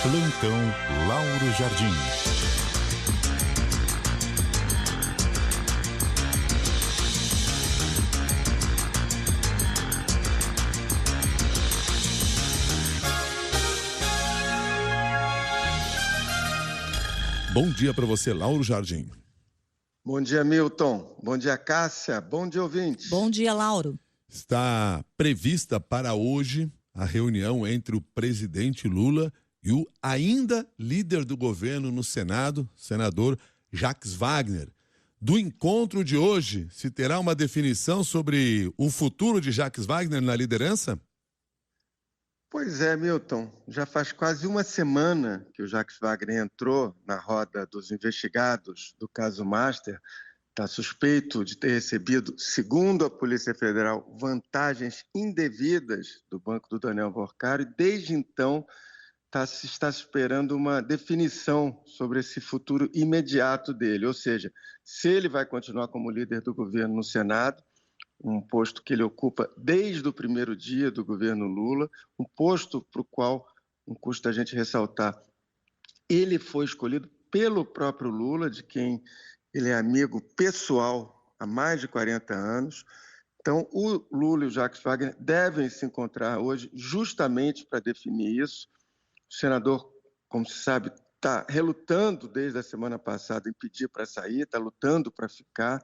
Plantão Lauro Jardim. Bom dia para você, Lauro Jardim. Bom dia, Milton. Bom dia, Cássia. Bom dia, ouvintes. Bom dia, Lauro. Está prevista para hoje a reunião entre o presidente Lula e o ainda líder do governo no Senado, senador Jacques Wagner. Do encontro de hoje, se terá uma definição sobre o futuro de Jacques Wagner na liderança? Pois é, Milton. Já faz quase uma semana que o Jacques Wagner entrou na roda dos investigados do caso Master. Está suspeito de ter recebido, segundo a Polícia Federal, vantagens indevidas do banco do Daniel Vorcari. Desde então, se está esperando uma definição sobre esse futuro imediato dele, ou seja, se ele vai continuar como líder do governo no Senado, um posto que ele ocupa desde o primeiro dia do governo Lula, um posto para o qual, não custa a gente ressaltar, ele foi escolhido pelo próprio Lula, de quem ele é amigo pessoal há mais de 40 anos. Então, o Lula e o Jacques Wagner devem se encontrar hoje justamente para definir isso. O senador, como se sabe, está relutando desde a semana passada em pedir para sair, está lutando para ficar.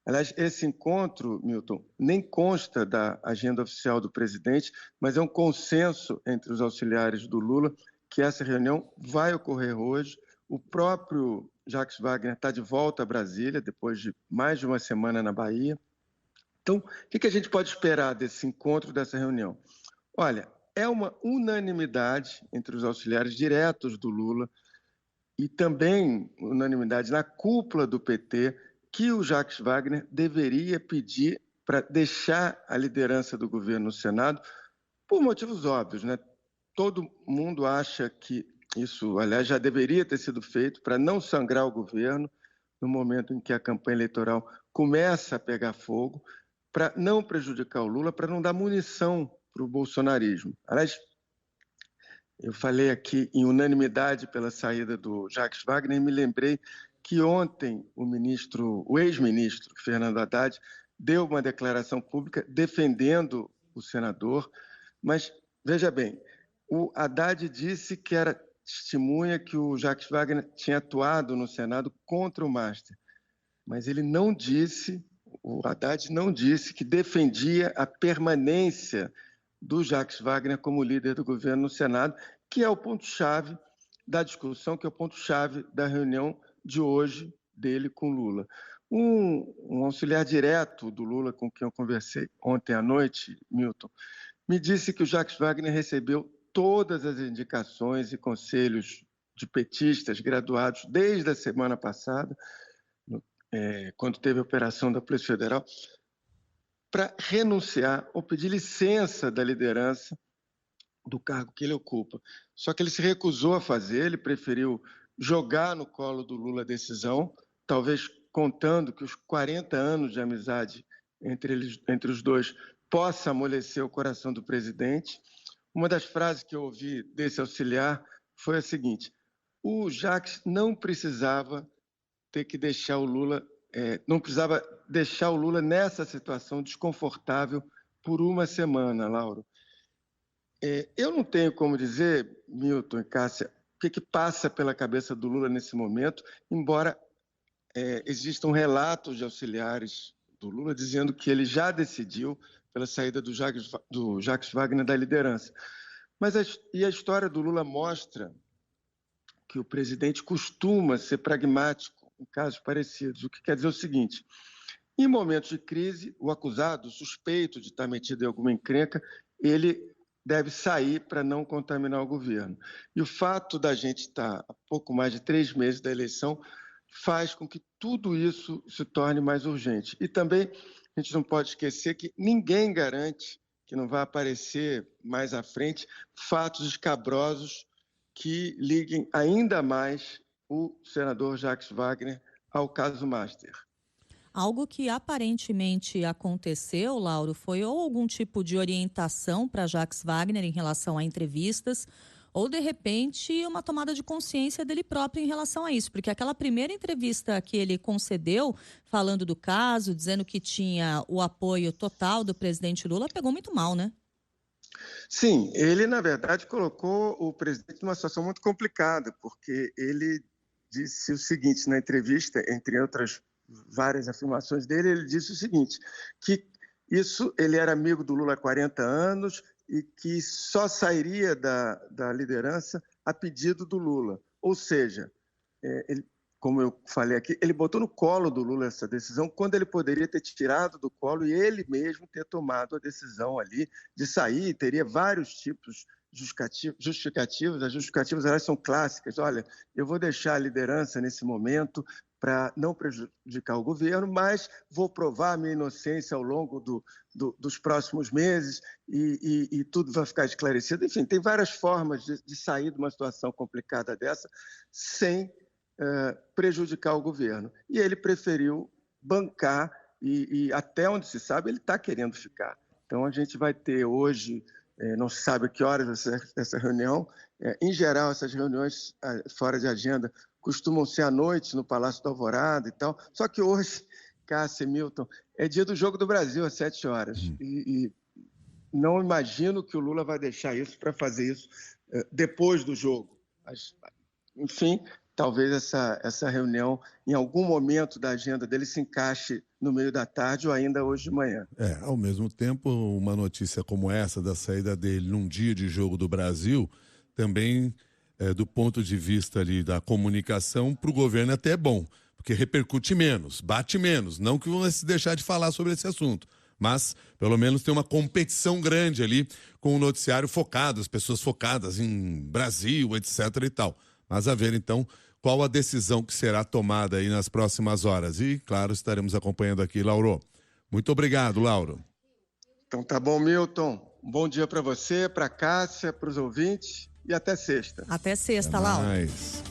Aliás, esse encontro, Milton, nem consta da agenda oficial do presidente, mas é um consenso entre os auxiliares do Lula que essa reunião vai ocorrer hoje. O próprio Jacques Wagner está de volta a Brasília, depois de mais de uma semana na Bahia. Então, o que a gente pode esperar desse encontro, dessa reunião? Olha, é uma unanimidade entre os auxiliares diretos do Lula e também unanimidade na cúpula do PT que o Jacques Wagner deveria pedir para deixar a liderança do governo no Senado por motivos óbvios, né? Todo mundo acha que isso, aliás, já deveria ter sido feito para não sangrar o governo no momento em que a campanha eleitoral começa a pegar fogo, para não prejudicar o Lula, para não dar munição para o bolsonarismo. Aliás, eu falei aqui em unanimidade pela saída do Jacques Wagner e me lembrei que ontem o ex-ministro Fernando Haddad deu uma declaração pública defendendo o senador, mas, veja bem, o Haddad disse que era testemunha que o Jacques Wagner tinha atuado no Senado contra o Master, mas ele não disse, o Haddad não disse que defendia a permanência do Jacques Wagner como líder do governo no Senado, que é o ponto-chave da discussão, que é o ponto-chave da reunião de hoje dele com Lula. Um auxiliar direto do Lula com quem eu conversei ontem à noite, Milton, me disse que o Jacques Wagner recebeu todas as indicações e conselhos de petistas graduados desde a semana passada, quando teve a operação da Polícia Federal, para renunciar ou pedir licença da liderança do cargo que ele ocupa. Só que ele se recusou a fazer, ele preferiu jogar no colo do Lula a decisão, talvez contando que os 40 anos de amizade entre os dois possa amolecer o coração do presidente. Uma das frases que eu ouvi desse auxiliar foi a seguinte: o Jacques não precisava ter que deixar o Lula, não precisava deixar o Lula nessa situação desconfortável por uma semana, Lauro. Eu não tenho como dizer, Milton e Cássia, o que passa pela cabeça do Lula nesse momento, embora existam relatos de auxiliares do Lula dizendo que ele já decidiu pela saída do Jacques Wagner da liderança. Mas a história do Lula mostra que o presidente costuma ser pragmático em casos parecidos, o que quer dizer o seguinte: em momentos de crise, o acusado, o suspeito de estar metido em alguma encrenca, ele deve sair para não contaminar o governo. E o fato da gente estar a pouco mais de 3 meses da eleição faz com que tudo isso se torne mais urgente. E também a gente não pode esquecer que ninguém garante que não vai aparecer mais à frente fatos escabrosos que liguem ainda mais o senador Jacques Wagner ao caso Master. Algo que aparentemente aconteceu, Lauro, foi ou algum tipo de orientação para Jacques Wagner em relação a entrevistas, ou de repente uma tomada de consciência dele próprio em relação a isso, porque aquela primeira entrevista que ele concedeu, falando do caso, dizendo que tinha o apoio total do presidente Lula, pegou muito mal, né? Sim, ele, na verdade, colocou o presidente numa situação muito complicada, porque ele disse o seguinte na entrevista, entre outras várias afirmações dele, ele disse o seguinte, que ele era amigo do Lula há 40 anos e que só sairia da liderança a pedido do Lula. Ou seja, ele, como eu falei aqui, ele botou no colo do Lula essa decisão, quando ele poderia ter tirado do colo e ele mesmo ter tomado a decisão ali de sair, teria vários tipos justificativos. As justificativas, elas são clássicas. Olha, eu vou deixar a liderança nesse momento para não prejudicar o governo, mas vou provar a minha inocência ao longo dos próximos meses e tudo vai ficar esclarecido. Enfim, tem várias formas de sair de uma situação complicada dessa sem prejudicar o governo. E ele preferiu bancar e até onde se sabe, ele está querendo ficar. Então, a gente vai ter hoje, não se sabe a que horas essa reunião. Em geral, essas reuniões fora de agenda costumam ser à noite no Palácio da Alvorada e tal. Só que hoje, Cássia e Milton, é dia do Jogo do Brasil, às 7 horas. E não imagino que o Lula vai deixar isso para fazer isso depois do jogo. Mas, enfim, talvez essa reunião, em algum momento da agenda dele, se encaixe no meio da tarde ou ainda hoje de manhã. Ao mesmo tempo, uma notícia como essa, da saída dele num dia de Jogo do Brasil, também, do ponto de vista ali da comunicação, para o governo até é bom, porque repercute menos, bate menos. Não que vão se deixar de falar sobre esse assunto, mas pelo menos tem uma competição grande ali com o noticiário focado, as pessoas focadas em Brasil, etc. e tal. Mas a ver, então, qual a decisão que será tomada aí nas próximas horas. E, claro, estaremos acompanhando aqui, Lauro. Muito obrigado, Lauro. Então tá bom, Milton. Um bom dia para você, para a Cássia, para os ouvintes e até sexta. Até sexta, Até Lauro. mais.